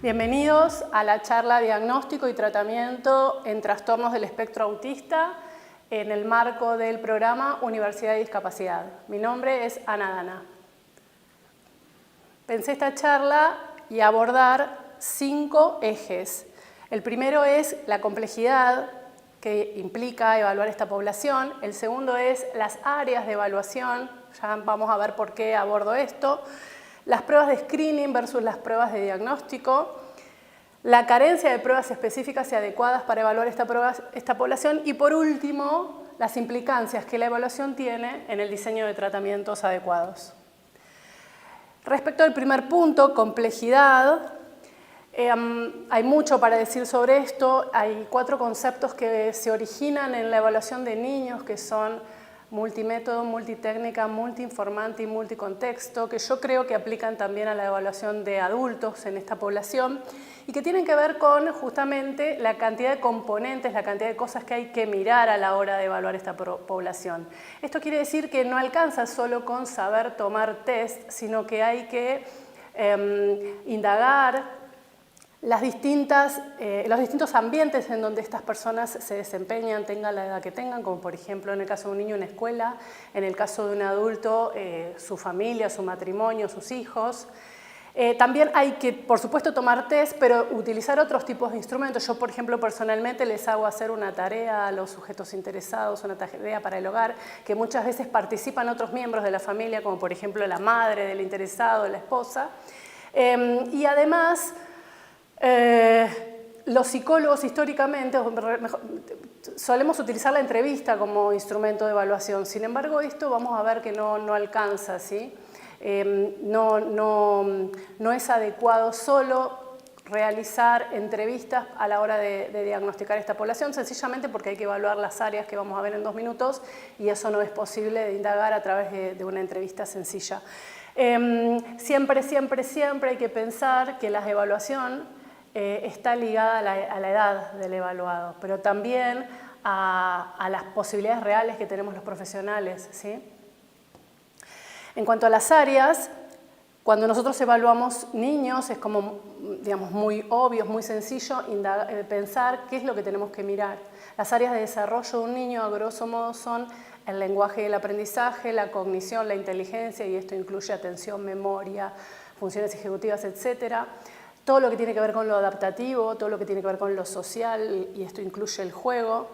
Bienvenidos a la charla Diagnóstico y Tratamiento en Trastornos del Espectro Autista en el marco del programa Universidad de Discapacidad. Mi nombre es Ana Dana. Pensé esta charla y abordar 5 ejes. El primero es la complejidad que implica evaluar esta población. El segundo es las áreas de evaluación. Ya vamos a ver por qué abordo esto. Las pruebas de screening versus las pruebas de diagnóstico, la carencia de pruebas específicas y adecuadas para evaluar esta población y, por último, las implicancias que la evaluación tiene en el diseño de tratamientos adecuados. Respecto al primer punto, complejidad, hay mucho para decir sobre esto. Hay 4 conceptos que se originan en la evaluación de niños que son multimétodo, multitécnica, multiinformante y multicontexto, que yo creo que aplican también a la evaluación de adultos en esta población y que tienen que ver con justamente la cantidad de componentes, la cantidad de cosas que hay que mirar a la hora de evaluar esta población. Esto quiere decir que no alcanza solo con saber tomar test, sino que hay que indagar los distintos ambientes en donde estas personas se desempeñan, tengan la edad que tengan, como por ejemplo en el caso de un niño una escuela, en el caso de un adulto su familia, su matrimonio, sus hijos. También hay que, por supuesto, tomar test, pero utilizar otros tipos de instrumentos. Yo, por ejemplo, personalmente les hago hacer una tarea a los sujetos interesados, una tarea para el hogar, que muchas veces participan otros miembros de la familia, como por ejemplo la madre del interesado, la esposa. Y además, los psicólogos históricamente solemos utilizar la entrevista como instrumento de evaluación. Sin embargo, esto vamos a ver que no alcanza, ¿sí? No es adecuado solo realizar entrevistas a la hora de diagnosticar esta población, sencillamente porque hay que evaluar las áreas que vamos a ver en 2 minutos y eso no es posible de indagar a través de una entrevista sencilla. Siempre hay que pensar que la evaluación está ligada a la edad del evaluado, pero también a las posibilidades reales que tenemos los profesionales, ¿sí? En cuanto a las áreas, cuando nosotros evaluamos niños es como, digamos, muy obvio, muy sencillo pensar qué es lo que tenemos que mirar. Las áreas de desarrollo de un niño, a grosso modo, son el lenguaje y el aprendizaje, la cognición, la inteligencia, y esto incluye atención, memoria, funciones ejecutivas, etcétera. Todo lo que tiene que ver con lo adaptativo, todo lo que tiene que ver con lo social, y esto incluye el juego,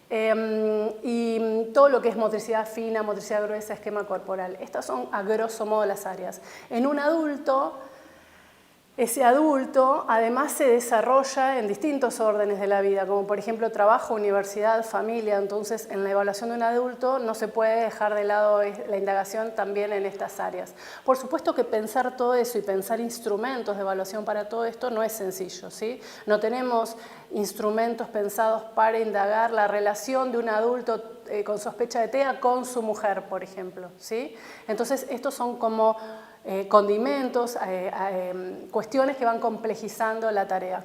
y todo lo que es motricidad fina, motricidad gruesa, esquema corporal. Estas son a grosso modo las áreas. En un adulto, ese adulto además se desarrolla en distintos órdenes de la vida, como por ejemplo trabajo, universidad, familia. Entonces, en la evaluación de un adulto no se puede dejar de lado la indagación también en estas áreas. Por supuesto que pensar todo eso y pensar instrumentos de evaluación para todo esto no es sencillo, ¿sí? No tenemos instrumentos pensados para indagar la relación de un adulto con sospecha de TEA con su mujer, por ejemplo, ¿sí? Entonces, estos son como condimentos, cuestiones que van complejizando la tarea.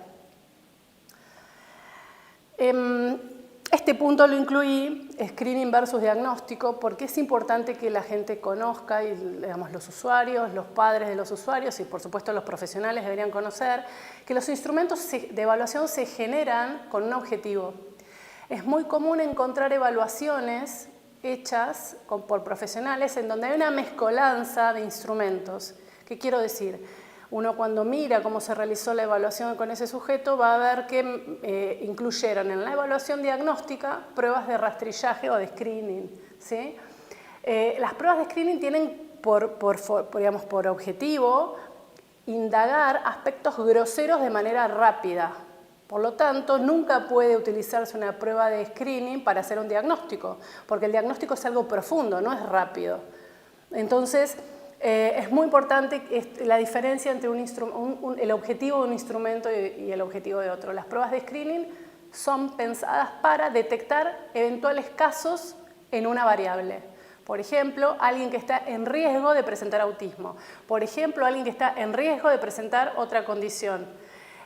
Este punto lo incluí, screening versus diagnóstico, porque es importante que la gente conozca, y digamos, los usuarios, los padres de los usuarios y por supuesto los profesionales deberían conocer que los instrumentos de evaluación se generan con un objetivo. Es muy común encontrar evaluaciones hechas por profesionales en donde hay una mezcolanza de instrumentos. ¿Qué quiero decir? Uno cuando mira cómo se realizó la evaluación con ese sujeto va a ver que incluyeron en la evaluación diagnóstica pruebas de rastrillaje o de screening, ¿sí? Las pruebas de screening tienen por objetivo indagar aspectos groseros de manera rápida. Por lo tanto, nunca puede utilizarse una prueba de screening para hacer un diagnóstico, porque el diagnóstico es algo profundo, no es rápido. Entonces, es muy importante la diferencia entre el objetivo de un instrumento y el objetivo de otro. Las pruebas de screening son pensadas para detectar eventuales casos en una variable. Por ejemplo, alguien que está en riesgo de presentar autismo. Por ejemplo, alguien que está en riesgo de presentar otra condición.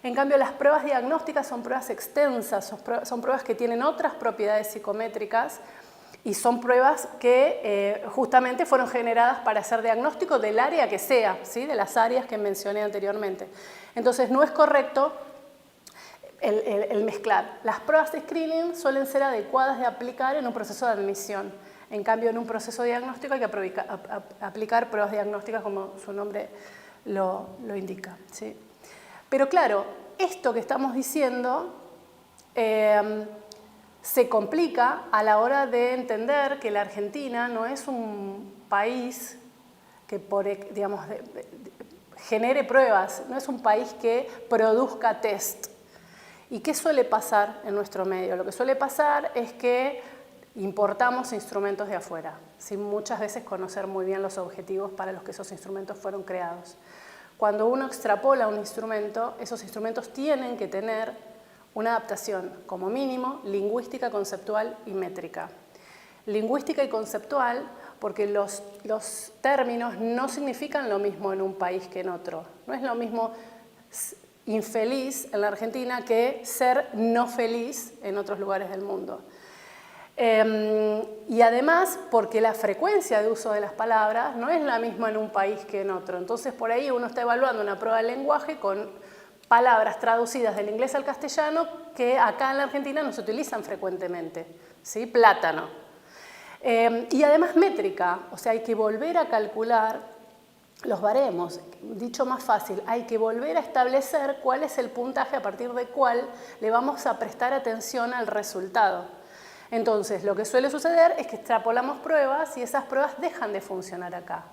En cambio, las pruebas diagnósticas son pruebas extensas, son pruebas que tienen otras propiedades psicométricas Y son pruebas que justamente fueron generadas para hacer diagnóstico del área que sea, ¿sí? De las áreas que mencioné anteriormente. Entonces no es correcto el mezclar. Las pruebas de screening suelen ser adecuadas de aplicar en un proceso de admisión. En cambio, en un proceso diagnóstico hay que aplicar pruebas diagnósticas como su nombre lo indica, ¿sí? Pero claro, esto que estamos diciendo se complica a la hora de entender que la Argentina no es un país que genere pruebas, no es un país que produzca test. ¿Y qué suele pasar en nuestro medio? Lo que suele pasar es que importamos instrumentos de afuera, sin muchas veces conocer muy bien los objetivos para los que esos instrumentos fueron creados. Cuando uno extrapola un instrumento, esos instrumentos tienen que tener una adaptación, como mínimo, lingüística, conceptual y métrica. Lingüística y conceptual porque los términos no significan lo mismo en un país que en otro. No es lo mismo infeliz en la Argentina que ser no feliz en otros lugares del mundo. Y además porque la frecuencia de uso de las palabras no es la misma en un país que en otro. Entonces por ahí uno está evaluando una prueba de lenguaje con palabras traducidas del inglés al castellano que acá en la Argentina no se utilizan frecuentemente, ¿sí? Plátano. Y además métrica, o sea, hay que volver a calcular los baremos. Dicho más fácil, hay que volver a establecer cuál es el puntaje a partir del cual le vamos a prestar atención al resultado. Entonces, lo que suele suceder es que extrapolamos pruebas y esas pruebas dejan de funcionar acá.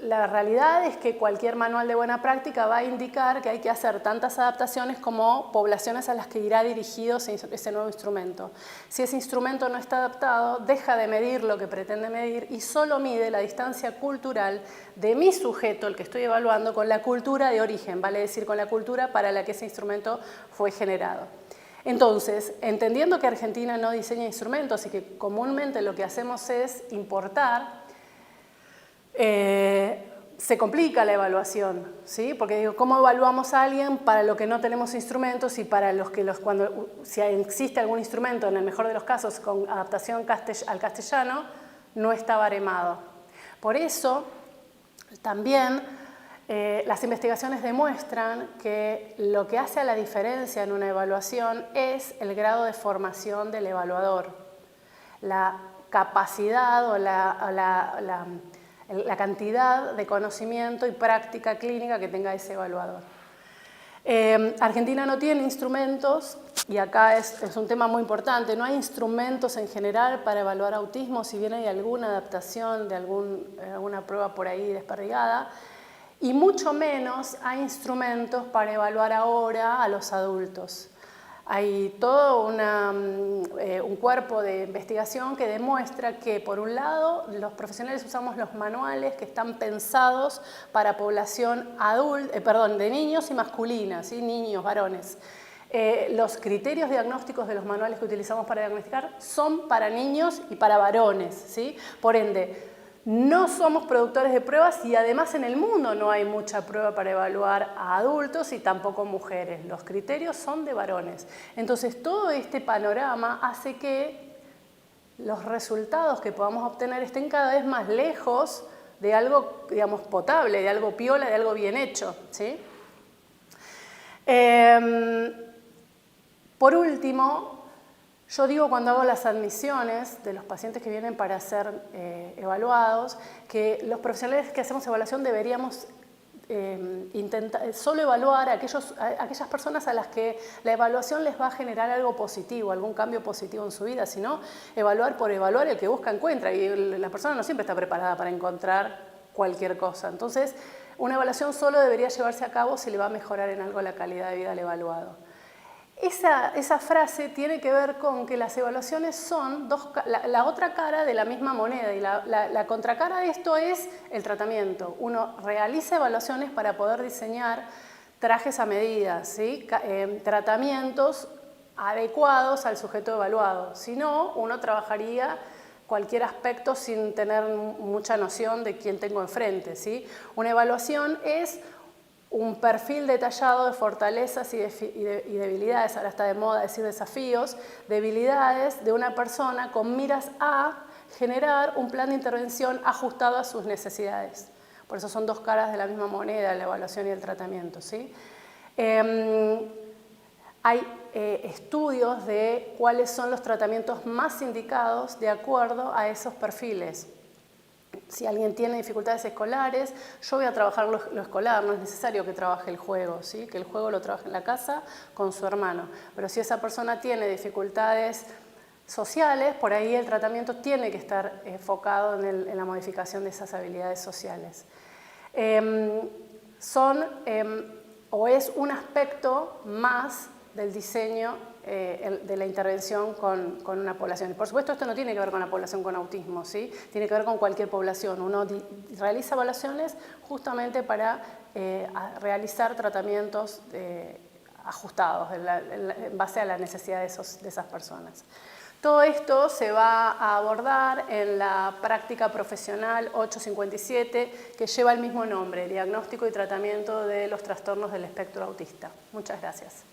La realidad es que cualquier manual de buena práctica va a indicar que hay que hacer tantas adaptaciones como poblaciones a las que irá dirigido ese nuevo instrumento. Si ese instrumento no está adaptado, deja de medir lo que pretende medir y solo mide la distancia cultural de mi sujeto, el que estoy evaluando, con la cultura de origen, vale decir, con la cultura para la que ese instrumento fue generado. Entonces, entendiendo que Argentina no diseña instrumentos y que comúnmente lo que hacemos es importar, se complica la evaluación, ¿sí? Porque digo, ¿cómo evaluamos a alguien para lo que no tenemos instrumentos y para los que si existe algún instrumento, en el mejor de los casos, con adaptación al castellano, no está baremado? Por eso, también las investigaciones demuestran que lo que hace a la diferencia en una evaluación es el grado de formación del evaluador, la capacidad o la cantidad de conocimiento y práctica clínica que tenga ese evaluador. Argentina no tiene instrumentos, y acá es un tema muy importante, no hay instrumentos en general para evaluar autismo, si bien hay alguna adaptación de alguna prueba por ahí desperdigada, y mucho menos hay instrumentos para evaluar ahora a los adultos. Hay todo un cuerpo de investigación que demuestra que, por un lado, los profesionales usamos los manuales que están pensados para población de niños y masculinas, ¿sí? Niños, varones. Los criterios diagnósticos de los manuales que utilizamos para diagnosticar son para niños y para varones, ¿sí? Por ende, no somos productores de pruebas y además en el mundo no hay mucha prueba para evaluar a adultos y tampoco mujeres. Los criterios son de varones. Entonces todo este panorama hace que los resultados que podamos obtener estén cada vez más lejos de algo, digamos, potable, de algo piola, de algo bien hecho, ¿sí? Por último, yo digo cuando hago las admisiones de los pacientes que vienen para ser evaluados, que los profesionales que hacemos evaluación deberíamos intentar solo evaluar a aquellas personas a las que la evaluación les va a generar algo positivo, algún cambio positivo en su vida, sino evaluar por evaluar, el que busca encuentra, y la persona no siempre está preparada para encontrar cualquier cosa. Entonces, una evaluación solo debería llevarse a cabo si le va a mejorar en algo la calidad de vida al evaluado. Esa frase tiene que ver con que las evaluaciones son la otra cara de la misma moneda, y la contracara de esto es el tratamiento. Uno realiza evaluaciones para poder diseñar trajes a medida, ¿sí? Tratamientos adecuados al sujeto evaluado. Si no, uno trabajaría cualquier aspecto sin tener mucha noción de quién tengo enfrente, ¿sí? Una evaluación es un perfil detallado de fortalezas y debilidades, ahora está de moda decir desafíos, debilidades de una persona con miras a generar un plan de intervención ajustado a sus necesidades. Por eso son dos caras de la misma moneda, la evaluación y el tratamiento, ¿sí? Hay estudios de cuáles son los tratamientos más indicados de acuerdo a esos perfiles. Si alguien tiene dificultades escolares, yo voy a trabajar lo escolar, no es necesario que trabaje el juego, ¿sí? Que el juego lo trabaje en la casa con su hermano. Pero si esa persona tiene dificultades sociales, por ahí el tratamiento tiene que estar enfocado en la modificación de esas habilidades sociales. O es un aspecto más del diseño de la intervención con una población. Y por supuesto esto no tiene que ver con la población con autismo, ¿sí? Tiene que ver con cualquier población. Uno realiza evaluaciones justamente para realizar tratamientos ajustados en base a las necesidades de esas personas. Todo esto se va a abordar en la práctica profesional 857, que lleva el mismo nombre, Diagnóstico y Tratamiento de los Trastornos del Espectro Autista. Muchas gracias.